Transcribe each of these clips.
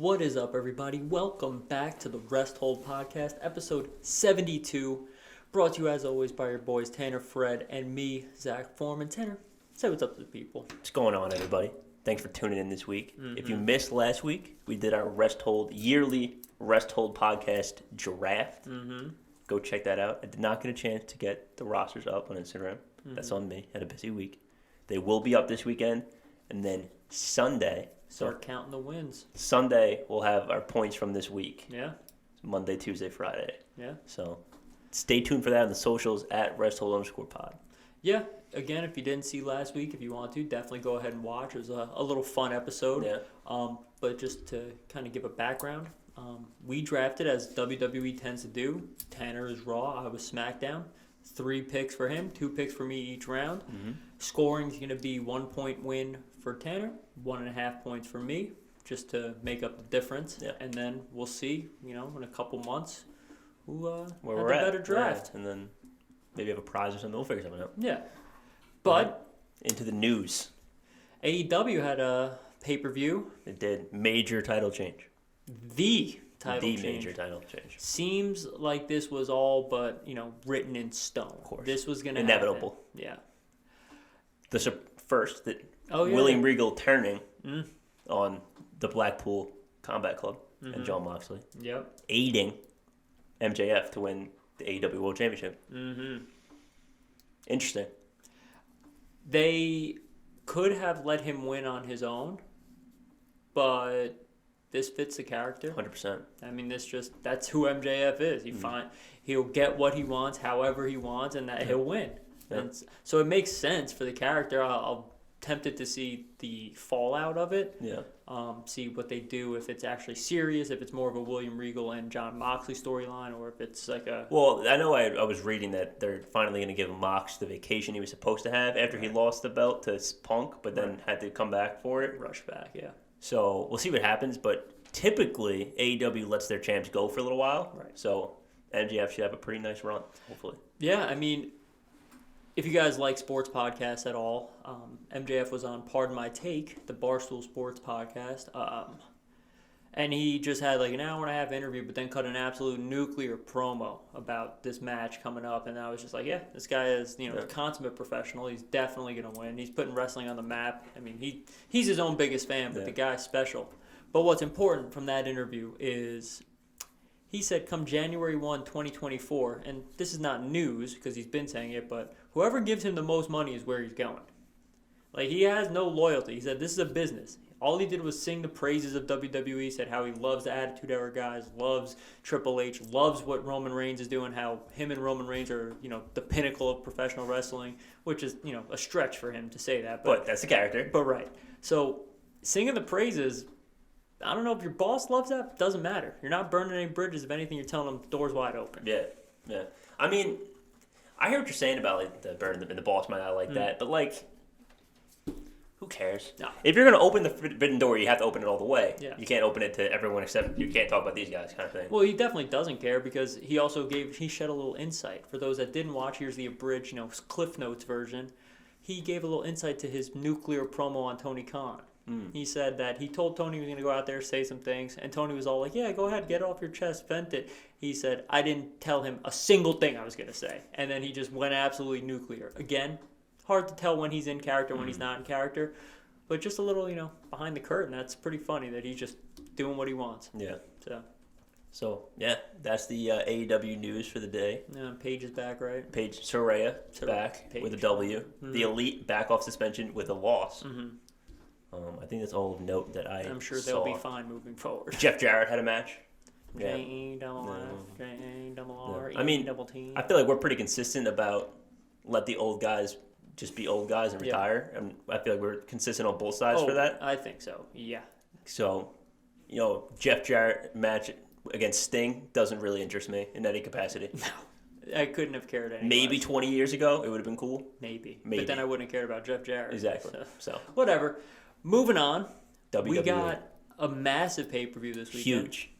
What is up, everybody? Welcome back to the Rest Hold Podcast, episode 72. Brought to you, as always, by your boys Tanner, Fred, and me, Zach Foreman. Tanner, say what's up to the people. What's going on, everybody? Thanks for tuning in this week. If you missed last week, we did our yearly Rest Hold Podcast draft. Go check that out. I did not get a chance to get the rosters up on Instagram. That's on me. Had a busy week. They will be up this weekend. And then Sunday... Start counting the wins. Sunday, we'll have our points from this week. Yeah. Monday, Tuesday, Friday. Yeah. So stay tuned for that on the socials at RestHold_pod. Yeah. Again, if you didn't see last week, if you want to, definitely go ahead and watch. It was a little fun episode. Yeah. But just to kind of give a background, we drafted as WWE tends to do. Tanner is Raw. I was SmackDown. 3 picks for him, 2 picks for me each round. Scoring is going to be 1 point win for Tanner, 1.5 points for me, just to make up the difference. Yeah. And then we'll see, in a couple months, who Where had we're the at. better draft. Yeah. And then maybe have a prize or something. We'll figure something out. Yeah. But into the news. AEW had a pay-per-view. It did. Major title change. The change. Major title change. Seems like this was all but, written in stone. Of course. This was going to Inevitable. happen. Yeah. The first that Oh, yeah. William Regal turning on the Blackpool Combat Club and John Moxley. Yep. Aiding MJF to win the AEW World Championship. Interesting. They could have let him win on his own, but this fits the character. 100%. I mean, that's who MJF is. He'll get what he wants, however he wants, and that he'll win. Yeah. And so it makes sense for the character. I'll tempted to see the fallout of it. Yeah. See what they do, if it's actually serious, if it's more of a William Regal and John Moxley storyline, or if it's like a... Well, I know I was reading that they're finally going to give Mox the vacation he was supposed to have after he lost the belt to Punk, but then had to come back for it. Rush back, yeah. So we'll see what happens, but typically AEW lets their champs go for a little while. Right. So MJF should have a pretty nice run, hopefully. Yeah, I mean... If you guys like sports podcasts at all, MJF was on Pardon My Take, the Barstool Sports podcast, and he just had like an hour-and-a-half interview, but then cut an absolute nuclear promo about this match coming up, and I was just like, yeah, this guy is, a consummate professional. He's definitely going to win. He's putting wrestling on the map. I mean, he's his own biggest fan, but the guy's special. But what's important from that interview is... He said come January 1, 2024, and this is not news because he's been saying it, but whoever gives him the most money is where he's going. Like, he has no loyalty. He said this is a business. All he did was sing the praises of WWE, said how he loves the Attitude Era guys, loves Triple H, loves what Roman Reigns is doing, how him and Roman Reigns are, the pinnacle of professional wrestling, which is, a stretch for him to say that. But that's the character. But right. So, singing the praises... I don't know if your boss loves that. Doesn't matter. You're not burning any bridges. If anything, you're telling them doors wide open. Yeah. I mean, I hear what you're saying about like the burn the boss might not like that, but like, who cares? No. If you're gonna open the forbidden door, you have to open it all the way. Yeah. You can't open it to everyone except you can't talk about these guys, kind of thing. Well, he definitely doesn't care because he also shed a little insight for those that didn't watch. Here's the abridged, Cliff Notes version. He gave a little insight to his nuclear promo on Tony Khan. He said that he told Tony he was going to go out there, say some things, and Tony was all like, yeah, go ahead, get it off your chest, vent it. He said, I didn't tell him a single thing I was going to say. And then he just went absolutely nuclear. Again, hard to tell when he's in character, when he's not in character, but just a little, behind the curtain. That's pretty funny that he's just doing what he wants. Yeah. So yeah, that's the AEW news for the day. Paige is back, right? Paige Soraya back with a W. The Elite back off suspension with a loss. I think that's all of note that I'm sure they'll be fine moving forward. Jeff Jarrett had a match. J-E-double-F, J-A-double-R, I mean, E-double-T. I feel like we're pretty consistent about let the old guys just be old guys and retire. And I feel like we're consistent on both sides for that. I think so, yeah. So, Jeff Jarrett match against Sting doesn't really interest me in any capacity. No, I couldn't have cared any Maybe less. 20 years ago, it would have been cool. Maybe. But then I wouldn't have cared about Jeff Jarrett. Exactly. So. Whatever. Moving on. WWE. We got a massive pay-per-view this weekend. Huge.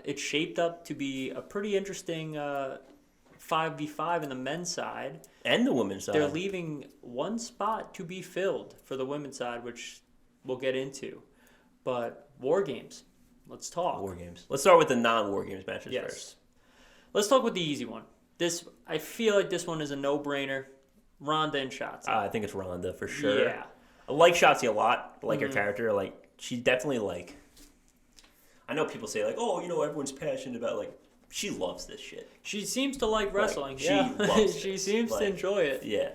It's shaped up to be a pretty interesting 5v5 in the men's side. And the women's side. They're leaving one spot to be filled for the women's side, which we'll get into. But War Games. Let's talk. War Games. Let's start with the non-War Games matches Yes. first. Let's talk with the easy one. I feel like this one is a no-brainer. Ronda and Shotzi. I think it's Ronda for sure. Yeah. I like Shotzi a lot. I like her character. Like, she's definitely like. I know people say like, oh, everyone's passionate about like. She loves this shit. She seems to like wrestling. She loves She this. seems to enjoy it. Yeah.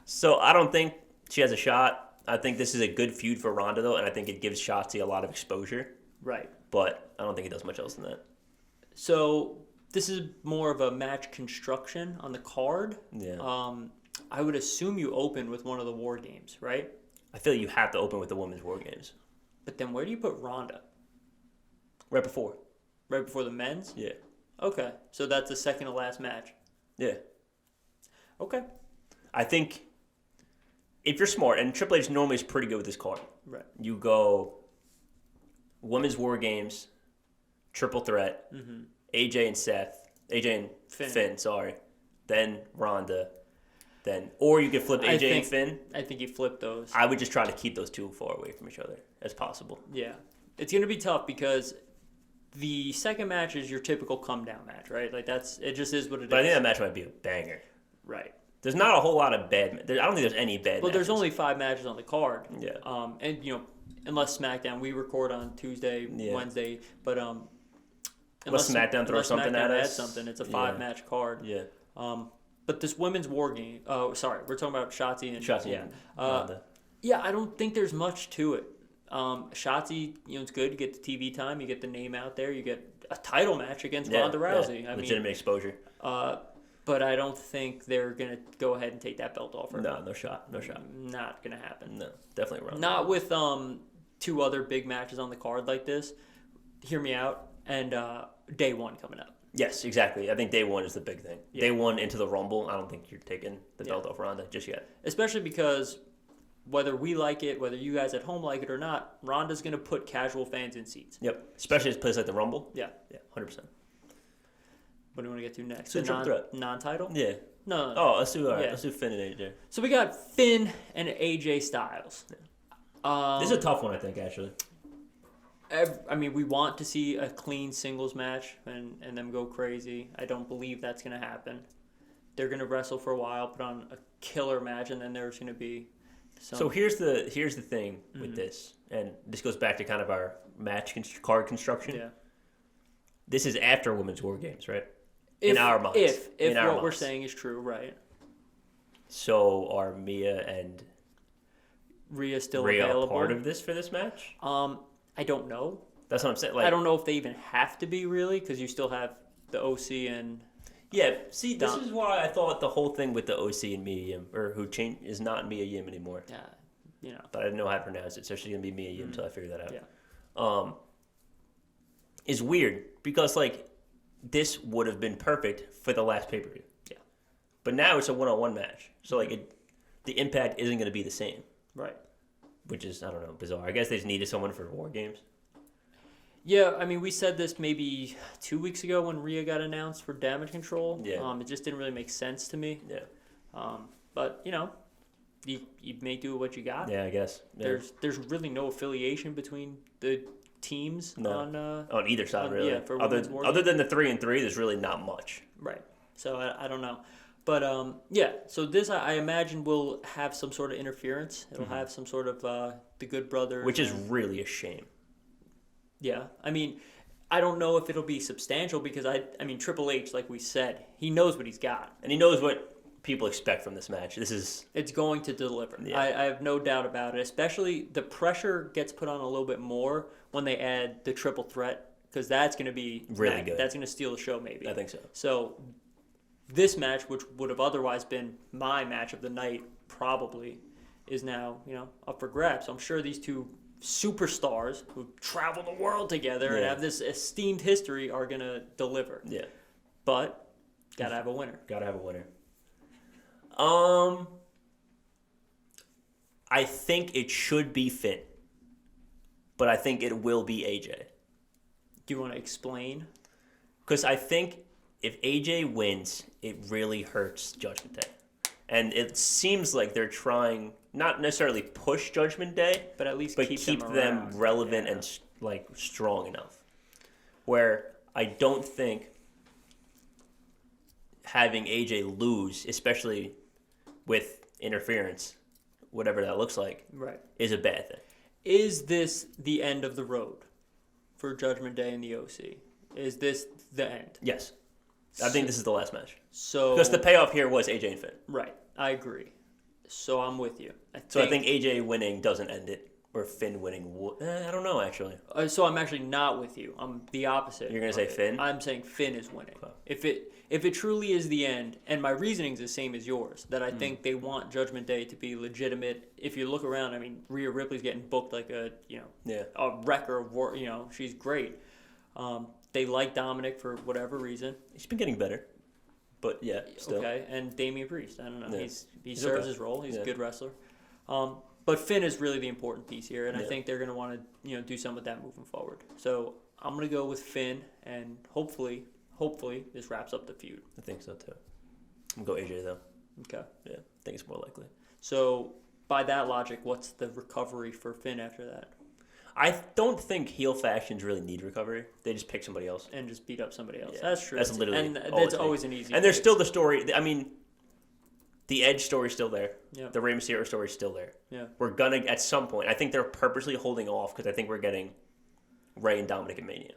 So I don't think she has a shot. I think this is a good feud for Ronda though, and I think it gives Shotzi a lot of exposure. Right. But I don't think it does much else than that. So this is more of a match construction on the card. Yeah. I would assume you open with one of the War Games, right? I feel like you have to open with the Women's War Games. But then where do you put Ronda? Right before. Right before the men's? Yeah. Okay. So that's the second to last match. Yeah. Okay. I think if you're smart, and Triple H normally is pretty good with this card. Right. You go Women's War Games, Triple Threat, AJ and Seth, AJ and Finn, sorry. Then Ronda. Or you could flip AJ and Finn. I think you flip those. I would just try to keep those two far away from each other as possible. Yeah. It's going to be tough because the second match is your typical come down match, right? Like it just is what it is. But I think that match might be a banger. Right. There's not a whole lot of bad. I don't think there's any bad. Well, there's matches. only 5 matches on the card. Yeah. And unless SmackDown, we record on Tuesday, Wednesday, but unless SmackDown throws something SmackDown at us, adds something, it's a 5-match card. Yeah. But this women's War Game. Oh, sorry, we're talking about Shotzi and and Ronda. Yeah, I don't think there's much to it. Shotzi, it's good. You get the TV time, you get the name out there, you get a title match against Ronda Rousey. Yeah. Legitimate exposure. But I don't think they're going to go ahead and take that belt off her. No shot. Not going to happen. No, definitely wrong. Not with 2 other big matches on the card like this. Hear me out. And day 1 coming up. Yes, exactly. I think day 1 is the big thing. Yeah. Day 1 into the Rumble, I don't think you're taking the belt off Ronda just yet. Especially because whether we like it, whether you guys at home like it or not, Ronda's going to put casual fans in seats. Yep. Especially at a place like the Rumble. Yeah. Yeah, 100%. What do you want to get to next? So triple threat. Non-title? Yeah. No. Oh, let's do Let's do Finn and AJ. So we got Finn and AJ Styles. This is a tough one, I think, actually. We want to see a clean singles match and them go crazy. I don't believe that's going to happen. They're going to wrestle for a while, put on a killer match, and then there's going to be some... So here's the thing with this, and this goes back to kind of our match card construction. Yeah. This is after Women's War Games, right? In our minds. If what we're saying is true, right. So are Mia and Rhea still Rhea available? part of this for this match? I don't know. That's what I'm saying. I don't know if they even have to be, really, because you still have the OC and... Yeah, see, this is why I thought the whole thing with the OC and Mia Yim, or who changed, is not Mia Yim anymore. Yeah, But I didn't know how to pronounce it, so she's going to be Mia Yim until I figure that out. Yeah. Is weird, because, like, this would have been perfect for the last pay-per-view. Yeah. But now it's a one-on-one match, so, like, the impact isn't going to be the same. Right. Which is, I don't know, bizarre. I guess they just needed someone for War Games. Yeah, we said this maybe 2 weeks ago when Rhea got announced for Damage Control. Yeah. It just didn't really make sense to me. Yeah. But, you may do what you got. Yeah, I guess. Yeah. There's really no affiliation between the teams on either side, really. Yeah, for other than the 3-3, there's really not much. Right. So I don't know. But, so this, I imagine, will have some sort of interference. It'll have some sort of the Good Brothers. Which is really a shame. Yeah. I don't know if it'll be substantial because, Triple H, like we said, he knows what he's got. And he knows what people expect from this match. It's going to deliver. Yeah. I have no doubt about it. Especially the pressure gets put on a little bit more when they add the triple threat because that's going to be really good. That's going to steal the show, maybe. I think so. So this match, which would have otherwise been my match of the night, probably is now up for grabs. So I'm sure these two superstars who travel the world together and have this esteemed history are going to deliver. Yeah. But gotta have a winner. I think it should be Finn, but I think it will be AJ. Do you want to explain? Because I think if AJ wins, it really hurts Judgment Day. And it seems like they're trying, not necessarily push Judgment Day, but at least keep them relevant and strong enough. where I don't think having AJ lose, especially with interference, whatever that looks like, Right. is a bad thing. Is this the end of the road for Judgment Day in the OC? Is this the end? Yes. I think this is the last match. So Because the payoff here was AJ and Finn. right, I agree. So I'm with you. I think AJ winning doesn't end it, or Finn winning would. I don't know, actually. So I'm actually not with you. I'm the opposite. You're going to say Finn? I'm saying Finn is winning. Okay. If it truly is the end, and my reasoning is the same as yours, that I think they want Judgment Day to be legitimate. If you look around, I mean, Rhea Ripley's getting booked like a wrecker of war. She's great. They like Dominic for whatever reason. He's been getting better. But yeah, still. Okay, and Damian Priest. I don't know. Yeah. He serves his role. He's a good wrestler. But Finn is really the important piece here, and I think they're going to want to do something with that moving forward. So I'm going to go with Finn, and hopefully this wraps up the feud. I think so too. I'm going to go AJ though. Okay. Yeah, I think it's more likely. So by that logic, what's the recovery for Finn after that? I don't think heel factions really need recovery. They just pick somebody else. And just beat up somebody else. Yeah, That's true. That's literally and that's always an easy. And there's still the story. I mean, the Edge story's still there. Yeah. The Rey Mysterio story's still there. Yeah. We're gonna at some point. I think they're purposely holding off because I think we're getting Rey and Dominic in Mania.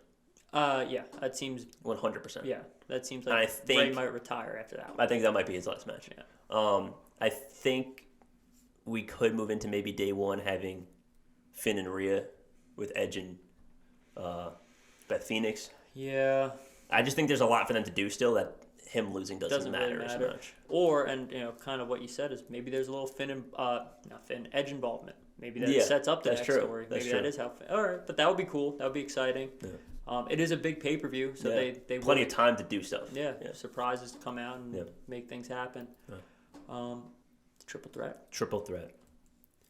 Yeah, that seems 100%. Yeah, that seems And I like think, Rey might retire after that one. I think that might be his last match. Yeah. I think we could move into maybe day one having Finn and Rhea with Edge and Beth Phoenix. Yeah. I just think there's a lot for them to do still that him losing doesn't matter, really as much. Or, and kind of what you said is maybe there's a little Edge involvement. Maybe that sets up the next story. Maybe that is how. All right, but that would be cool. That would be exciting. Yeah. It is a big pay-per-view, so they plenty of time to do stuff. Yeah, surprises to come out and make things happen. Yeah. Triple threat. Triple threat.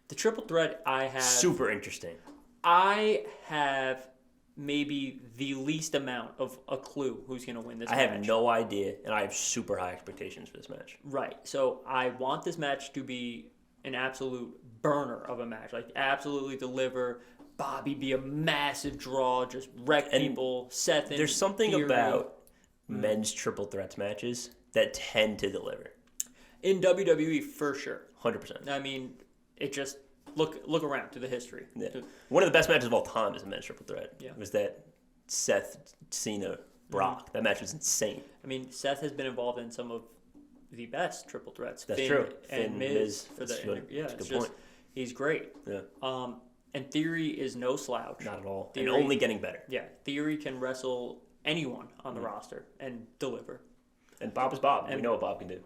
The triple threat I have. Super interesting. I have maybe the least amount of a clue who's going to win this match. I have no idea, and I have super high expectations for this match. Right. So I want this match to be an absolute burner of a match. Like, absolutely deliver. Bobby be a massive draw, just wreck people. Seth and there's something Theory. about men's triple threats matches that tend to deliver. In WWE, for sure. 100%. I mean, it just... Look around to the history. Yeah. One of the best matches of all time is a men's triple threat. Yeah. It was that Seth, Cena, Brock. Mm-hmm. That match was insane. I mean, Seth has been involved in some of the best triple threats. That's Finn true. And Miz for the that's a good point. He's great. Yeah. And Theory is no slouch. Not at all. Theory, and only getting better. Yeah. Theory can wrestle anyone on the roster and deliver. And Bob is Bob. We know what Bob can do.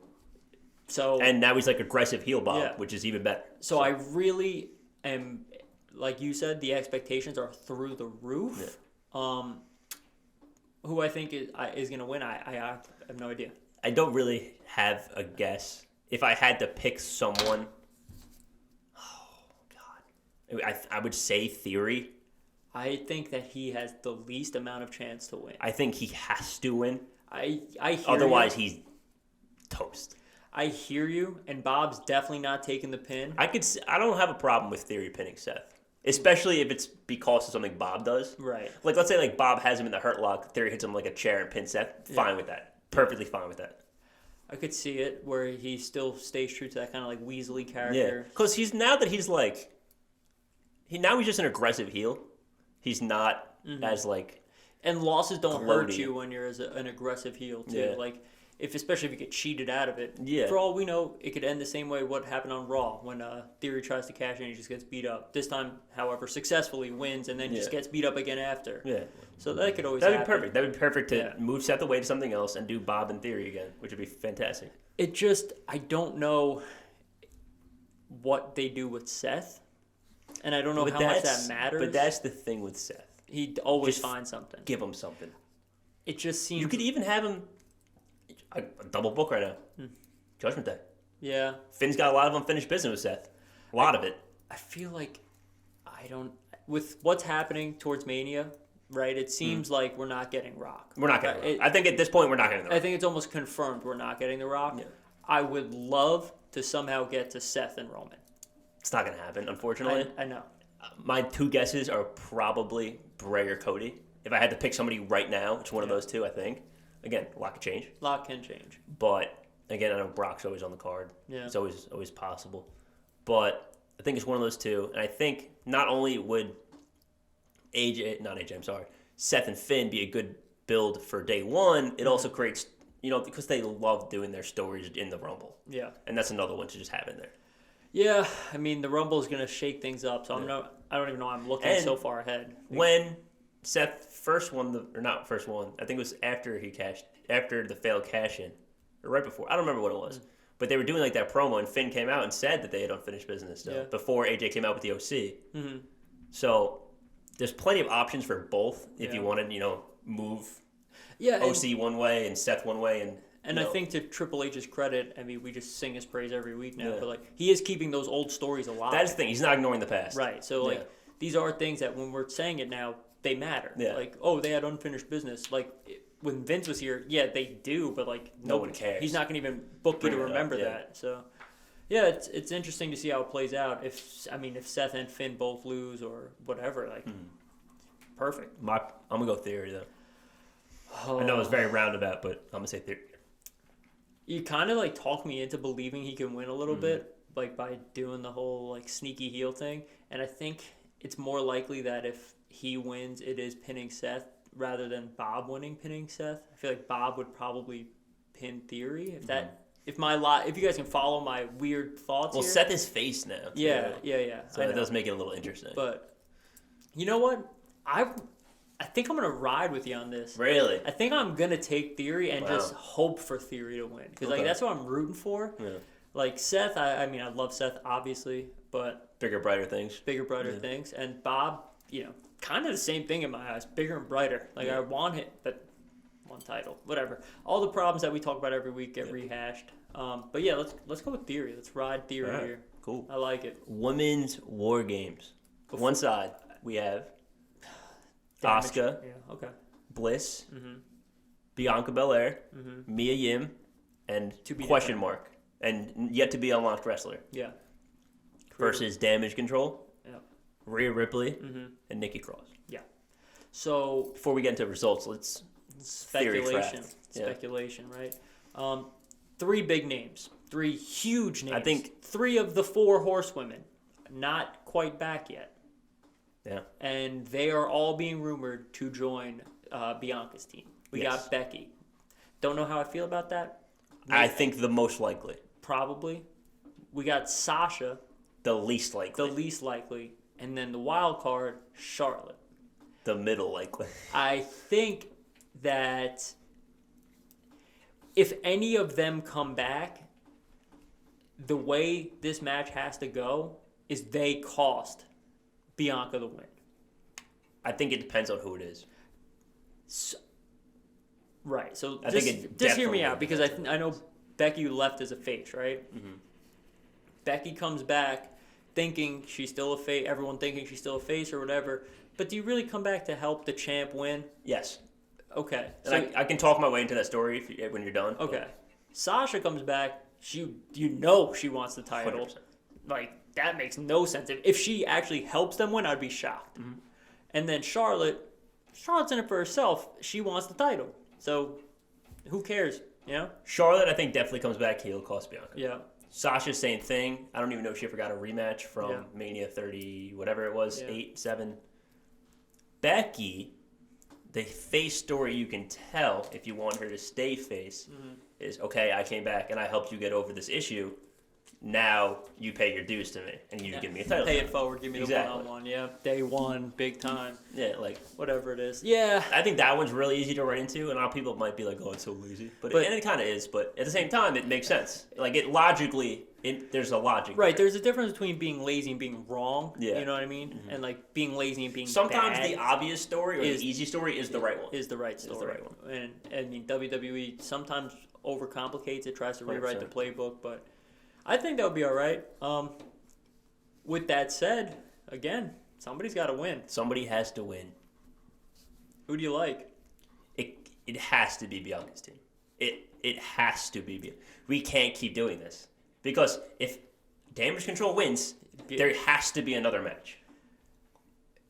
So and now he's like aggressive heel Bob, which is even better. So I really am, like you said, the expectations are through the roof. Yeah. Who I think is going to win, I have no idea. I don't really have a guess. If I had to pick someone, I would say Theory. I think that he has the least amount of chance to win. I think he has to win. I hear Otherwise, you. he's toast. I hear you, and Bob's definitely not taking the pin. I don't have a problem with Theory pinning Seth, especially if it's because of something Bob does. Right. Like, let's say like Bob has him in the hurt lock, Theory hits him like a chair and pins Seth. Fine with that. Perfectly fine with that. I could see it where he still stays true to that kind of like Weasley character. Yeah, because he's just an aggressive heel. He's not as like. And losses don't gloaty. hurt you when you're an aggressive heel too. Yeah. Like. Especially if you get cheated out of it. Yeah. For all we know, it could end the same way what happened on Raw when Theory tries to cash in and he just gets beat up. This time, however, successfully wins and then just gets beat up again after. Yeah. So that could always That'd happen. be perfect. That'd be perfect to move Seth away to something else and do Bob and Theory again, which would be fantastic. It just, I don't know what they do with Seth. And I don't know how much that matters. But that's the thing with Seth. He'd always find something. Give him something. It just seems... You could even have him... A double book right now. Judgment Day. Yeah. Finn's got a lot of unfinished business with Seth. A lot of it. I feel like with what's happening towards Mania, right? It seems like we're not getting Rock. We're not getting Rock. I think at this point we're not getting the Rock. I think it's almost confirmed we're not getting the Rock. Yeah. I would love to somehow get to Seth and Roman. It's not going to happen, unfortunately. I know. My two guesses are probably Bray or Cody. if I had to pick somebody right now, it's one of those two, I think. Again, a lot can change. A lot can change. But, again, I know Brock's always on the card. Yeah. It's always possible. But I think it's one of those two. And I think not only would Seth and Finn be a good build for day one, it also creates, because they love doing their stories in the Rumble. Yeah. And that's another one to just have in there. Yeah, I mean, the Rumble is going to shake things up, so I don't even know I'm looking so far ahead. When Seth first won not first one, I think it was after the failed cash-in, or right before, I don't remember what it was. But they were doing like that promo, and Finn came out and said that they had unfinished business still, before AJ came out with the OC. Mm-hmm. So there's plenty of options for both if you wanted, move OC one way and Seth one way. And I think to Triple H's credit, I mean, we just sing his praise every week now, but he is keeping those old stories alive. That's the thing. He's not ignoring the past. Right. So these are things that when we're saying it now, they matter. Yeah. Like, they had unfinished business. Like when Vince was here, they do, but like no one cares. He's not going to even book you to remember that. So yeah, it's interesting to see how it plays out. If Seth and Finn both lose or whatever, perfect. I'm gonna go theory though. I know it's very roundabout, but I'm gonna say theory. You kind of talk me into believing he can win a little bit, by doing the whole sneaky heel thing. And I think it's more likely that if he wins, it is pinning Seth rather than Bob pinning Seth. I feel like Bob would probably pin Theory if you guys can follow my weird thoughts. Well, here. Seth is face now. Yeah. So it does make it a little interesting. But you know what? I think I'm going to ride with you on this. Really? I think I'm going to take Theory and just hope for Theory to win. Because that's what I'm rooting for. Yeah. Seth, I love Seth, obviously, but... Bigger, brighter things. Things. And Bob, kind of the same thing in my eyes. Bigger and brighter. I want it, but one title. Whatever. All the problems that we talk about every week get rehashed. But yeah, let's go with Theory. Let's ride Theory here. Cool. I like it. Women's War Games. One side, we have... Asuka, Bliss, Bianca Belair, Mia Yim, and question mark, and yet to be unlocked wrestler. Yeah. Versus Damage Control, Rhea Ripley, and Nikki Cross. Yeah. So before we get into results, let's speculation, right? 3 big names, 3 huge names. I think 3 of the 4 horsewomen, not quite back yet. Yeah. And they are all being rumored to join Bianca's team. We got Becky. Don't know how I feel about that. I think the most likely. Probably. We got Sasha. The least likely. And then the wild card, Charlotte. The middle likely. I think that if any of them come back, the way this match has to go is they cost Bianca the win. I think it depends on who it is. Right. So just hear me out because I know Becky left as a face, right? Mm-hmm. Becky comes back thinking she's still a face. Everyone thinking she's still a face or whatever. But do you really come back to help the champ win? Yes. Okay. And I can talk my way into that story when you're done. Okay. But. Sasha comes back. She wants the title. 100%. That makes no sense. If she actually helps them win, I'd be shocked. Mm-hmm. And then Charlotte's in it for herself. She wants the title. So, who cares? Charlotte, I think, definitely comes back heel, cost Bianca. Yeah. Sasha, same thing. I don't even know if she ever got a rematch from Mania 30, whatever it was, 8, 7. Becky, the face story you can tell if you want her to stay face is, okay, I came back and I helped you get over this issue. Now you pay your dues to me, and you give me a title. Pay it forward, give me the one-on-one. Yeah, day one, big time. Yeah, whatever it is. Yeah, I think that one's really easy to run into, and a lot of people might be like, "Oh, it's so lazy," but it kind of is. But at the same time, it makes sense. There's a logic. Right. There's a difference between being lazy and being wrong. Yeah. You know what I mean? Mm-hmm. And being lazy and being sometimes bad the obvious story or the easy story is the right one. Is the right story. Is the right one. And WWE sometimes overcomplicates it, tries to rewrite the playbook, but. I think that would be all right. With that said, again, somebody's got to win. Somebody has to win. Who do you like? It has to be Bianca's team. It has to be. We can't keep doing this. Because if Damage Control wins, there has to be another match.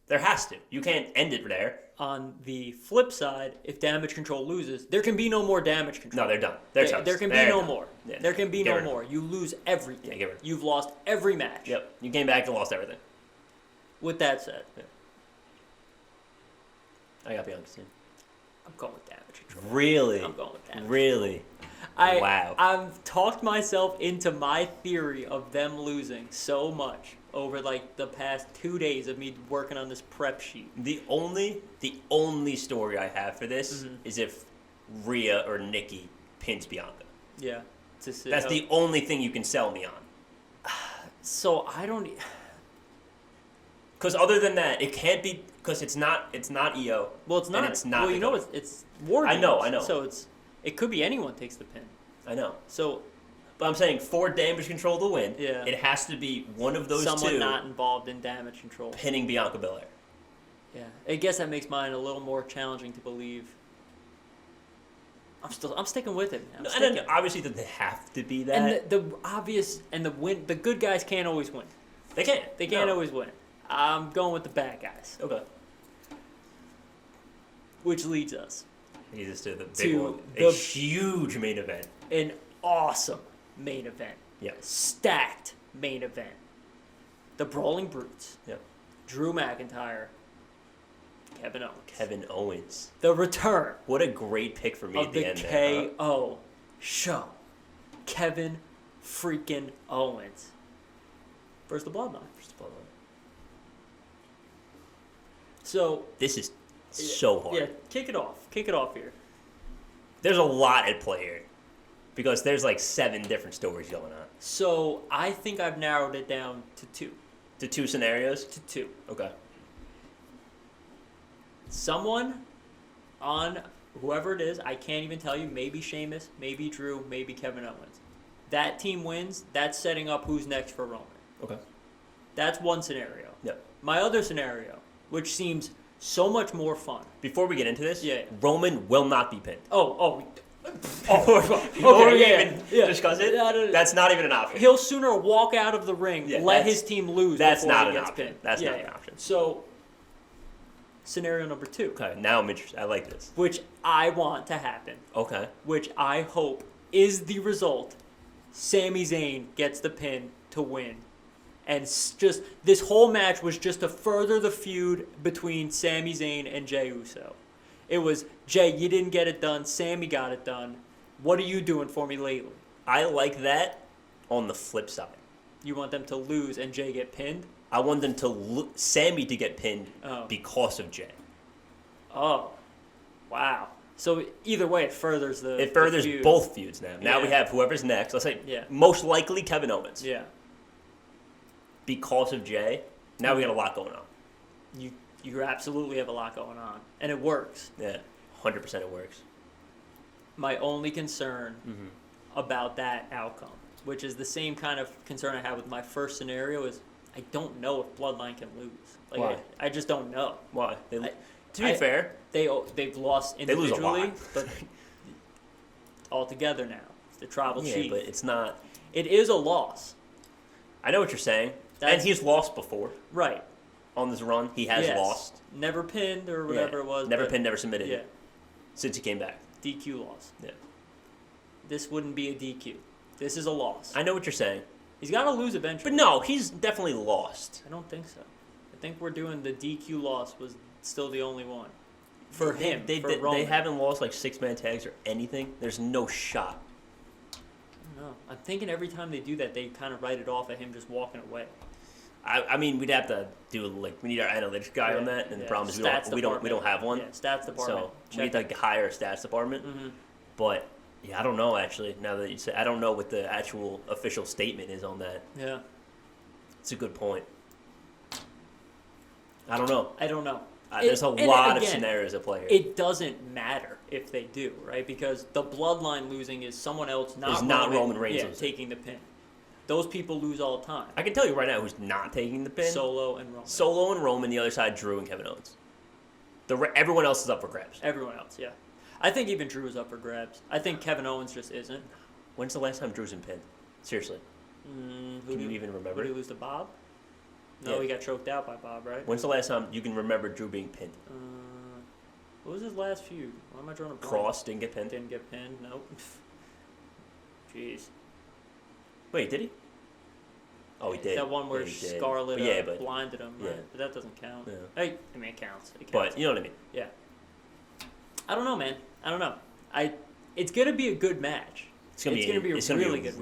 There has to. You can't end it there. On the flip side, if Damage Control loses, there can be no more Damage Control. No, they're done. They're toast. There can be They're no done. more. Yeah. There can be Get no rid of more. You lose everything. Yeah, get rid of it. You've lost every match. Yep. You came back and lost everything. With that said, I got Bianca's team. I'm going with Damage Control. Really? I'm going with Damage Really? Wow. I've talked myself into my theory of them losing so much over like the past 2 days of me working on this prep sheet. The only story I have for this is if Rhea or Nikki pins Bianca. Yeah. That's the only thing you can sell me on. So I don't. Because other than that, it can't be. Because it's not EO. Well, it's not. And it's not. Well, you know, it's War Games. I know. So it could be anyone takes the pin. I know. So. But I'm saying for Damage Control to win, yeah, it has to be one of those someone two not involved in Damage Control pinning Bianca Belair. Yeah, I guess that makes mine a little more challenging to believe. I'm sticking with it. And then obviously they have to be that. And the obvious and the good guys can't always win. They can't. They can't always win. I'm going with the bad guys. Okay. Which leads us to the big one. A huge main event. An awesome main event. Yeah. Stacked main event. The Brawling Brutes. Yep. Drew McIntyre. Kevin Owens. The return. What a great pick for me at the end there. Of the KO show. Kevin freaking Owens. Versus the Bloodline. So. This is so hard. Yeah, kick it off. Kick it off here. There's a lot at play here. Because there's like 7 different stories going on. So I think I've narrowed it down to 2. To 2 scenarios? To 2. Okay. Someone on whoever it is, I can't even tell you, maybe Sheamus, maybe Drew, maybe Kevin Owens. That team wins, that's setting up who's next for Roman. Okay. That's one scenario. Yep. My other scenario, which seems so much more fun. Before we get into this, yeah. Roman will not be pinned. Before we even discuss it, that's not even an option. He'll sooner walk out of the ring, let his team lose. That's before not he an gets option. Pinned. That's not an option. So, scenario number 2. Okay, now I'm interested. I like this. Which I want to happen. Okay. Which I hope is the result. Sami Zayn gets the pin to win. And just this whole match was just to further the feud between Sami Zayn and Jey Uso. It was, Jey, you didn't get it done. Sami got it done. What are you doing for me lately? I like that on the flip side. You want them to lose and Jey get pinned? I want them to Sami to get pinned because of Jey. Oh, wow. So either way, it furthers the feud. Both feuds now. Now we have whoever's next. Let's say most likely Kevin Owens. Yeah. Because of Jey, now we got a lot going on. You absolutely have a lot going on, and it works. Yeah, 100% it works. My only concern about that outcome, which is the same kind of concern I had with my first scenario, is I don't know if Bloodline can lose. Like, why? I just don't know. Why? To be fair, they've lost individually, they lose a lot. but all together now. It's the tribal chief. Yeah, but it's not. It is a loss. I know what you're saying, and he's lost before. Right. On this run, he has lost. Never pinned or whatever it was. Never pinned, never submitted. Yeah. Since he came back. DQ loss. Yeah. This wouldn't be a DQ. This is a loss. I know what you're saying. He's got to lose eventually. But no, he's definitely lost. I don't think so. I think we're doing the DQ loss was still the only one. For him, for Roman. They haven't lost like 6-man tags or anything. There's no shot. I don't know. I'm thinking every time they do that, they kind of write it off at him just walking away. I mean, we'd have to do we need our analytics guy on that, and the problem is we don't have one. Yeah, stats department. So we need to hire a stats department. Mm-hmm. But I don't know actually. Now that you say, I don't know what the actual official statement is on that. Yeah, it's a good point. I don't know. There's a lot of scenarios at play here. It doesn't matter if they do, right? Because the Bloodline losing is someone else, not Roman Reigns taking the pin. Those people lose all the time. I can tell you right now who's not taking the pin. Solo and Roman. Solo and Roman. The other side, Drew and Kevin Owens. Everyone else is up for grabs. Everyone else, yeah. I think even Drew is up for grabs. I think Kevin Owens just isn't. When's the last time Drew's been pinned? Seriously. Can you even remember? Did he lose to Bob? No, he got choked out by Bob, right? When's the last time you can remember Drew being pinned? What was his last feud? Why am I drawing a blank? Cross didn't get pinned? Didn't get pinned, nope. Jeez. Wait, did he? Oh, he did. That one where Scarlett blinded him, right? Yeah. But that doesn't count. Yeah. Hey, I mean, it counts. But you know what I mean? Yeah. I don't know, man. I don't know. It's going to be a good match. It's going to be a really good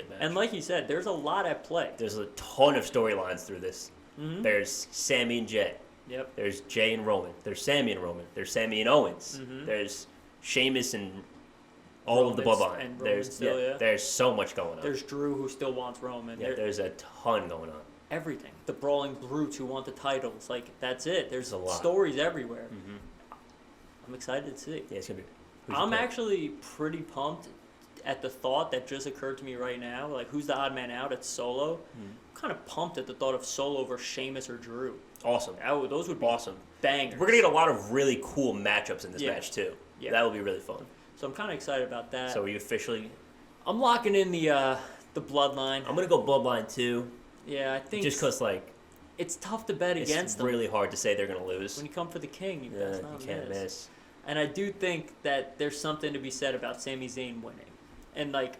match. And like you said, there's a lot at play. There's a ton of storylines through this. Mm-hmm. There's Sammy and Jay. Yep. There's Jay and Roman. There's Sammy and Roman. There's Sammy and Owens. Mm-hmm. There's Sheamus and all of the bloodline. There's so much going on. There's Drew who still wants Roman. Yeah, there's a ton going on. Everything. The Brawling Brutes who want the titles. Like, that's it. There's a lot. Stories everywhere. Mm-hmm. I'm excited to see. Yeah, it's going to be... I'm actually pretty pumped at the thought that just occurred to me right now. Like, who's the odd man out? It's Solo. I'm kind of pumped at the thought of Solo versus Sheamus or Drew. Awesome. Those would be awesome. Bangers. We're going to get a lot of really cool matchups in this match, too. Yeah. That will be really fun. So I'm kind of excited about that. So are you officially... I'm locking in the Bloodline. I'm going to go Bloodline, too. Yeah, I think... Just because, like... It's tough to bet against them. It's really hard to say they're going to lose. When you come for the king, you can't miss. And I do think that there's something to be said about Sami Zayn winning. And, like...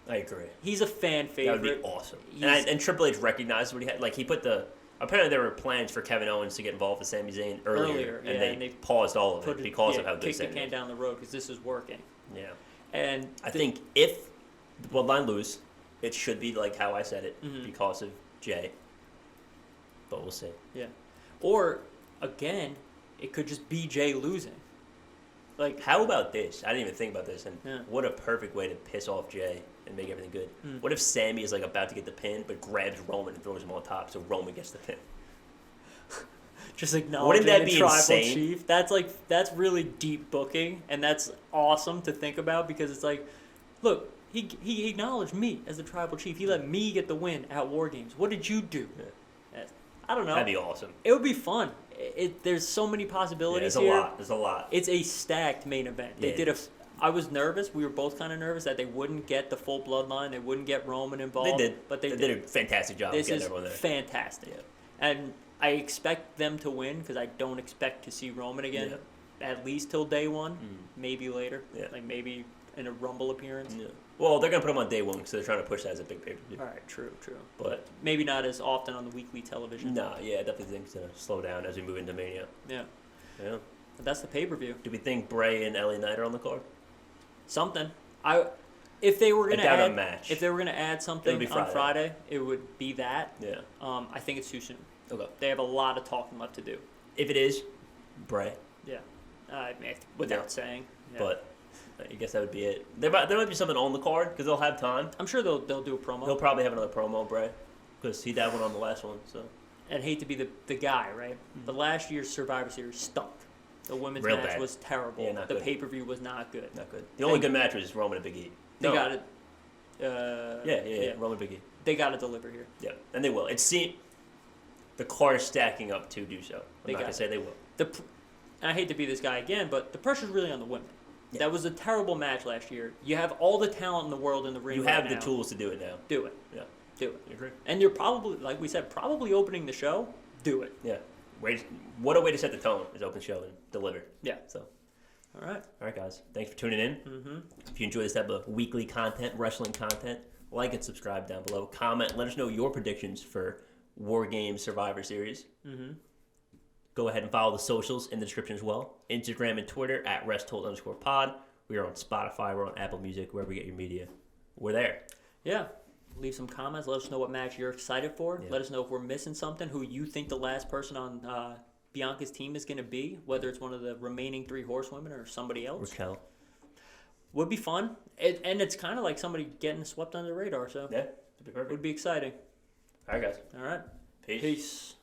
I agree. He's a fan favorite. That would be awesome. And Triple H recognized what he had. Like, he put the... Apparently, there were plans for Kevin Owens to get involved with Sami Zayn earlier and they paused all of it because of how good Sami kicked the can down the road because this is working. Yeah. And I think if the Bloodline lose, it should be like how I said it because of Jay. But we'll see. Yeah. Or, again, it could just be Jay losing. Like, how about this? I didn't even think about this. And what a perfect way to piss off Jay and make everything good. What if Sammy is like about to get the pin, but grabs Roman and throws him on top, so Roman gets the pin? Just acknowledging the tribal chief. That's really deep booking, and that's awesome to think about because it's like, look, he acknowledged me as the tribal chief. He let me get the win at War Games. What did you do? Yeah. I don't know. That'd be awesome. It would be fun. There's so many possibilities here. There's a lot. It's a stacked main event. I was nervous. We were both kind of nervous that they wouldn't get the full Bloodline. They wouldn't get Roman involved. They did. But they did a fantastic job of getting everyone there. This is fantastic. Yeah. And I expect them to win because I don't expect to see Roman again at least till day one, maybe later. Yeah. Like maybe in a Rumble appearance. Yeah. Well, they're going to put him on day one because they're trying to push that as a big pay-per-view. All right, true. But maybe not as often on the weekly television. No, I definitely think it's going to slow down as we move into Mania. Yeah. Yeah. But that's the pay-per-view. Do we think Bray and LA Knight are on the card? Something. If they were gonna add a match. If they were gonna add something on Friday, it would be that. Yeah. I think it's too soon. Okay. They have a lot of talking left to do. If it is, Bray. Yeah. Without saying. Yeah. But I guess that would be it. There might be something on the card because they'll have time. I'm sure they'll do a promo. They'll probably have another promo, Bray, because he had one on the last one. So. And hate to be the guy, right? But last year's Survivor Series stunk. The women's match was terrible. Yeah, the pay-per-view was not good. Not good. The only good match was Roman and Big E. They got it. Yeah. Roman and Big E. They got to deliver here. Yeah, and they will. The card is stacking up to do so. I'm not going to say they will. I hate to be this guy again, but the pressure's really on the women. Yeah. That was a terrible match last year. You have all the talent in the world in the ring. You have the tools to do it now. Do it. Yeah. Do it. You agree? And you're probably, like we said, opening the show. Do it. Yeah. What a way to set the tone is open show and deliver. Yeah. So. All right, guys. Thanks for tuning in. Mm-hmm. If you enjoy this type of weekly content, wrestling content, like and subscribe down below. Comment. Let us know your predictions for War Games Survivor Series. Mm-hmm. Go ahead and follow the socials in the description as well. Instagram and Twitter at @resthold_pod. We are on Spotify. We're on Apple Music, wherever you get your media. We're there. Yeah. Leave some comments. Let us know what match you're excited for. Yeah. Let us know if we're missing something, who you think the last person on Bianca's team is going to be, whether it's one of the remaining 3 horsewomen or somebody else. Raquel. Would be fun. And it's kind of like somebody getting swept under the radar. So yeah, it'd be perfect. Would be exciting. All right, guys. All right. Peace.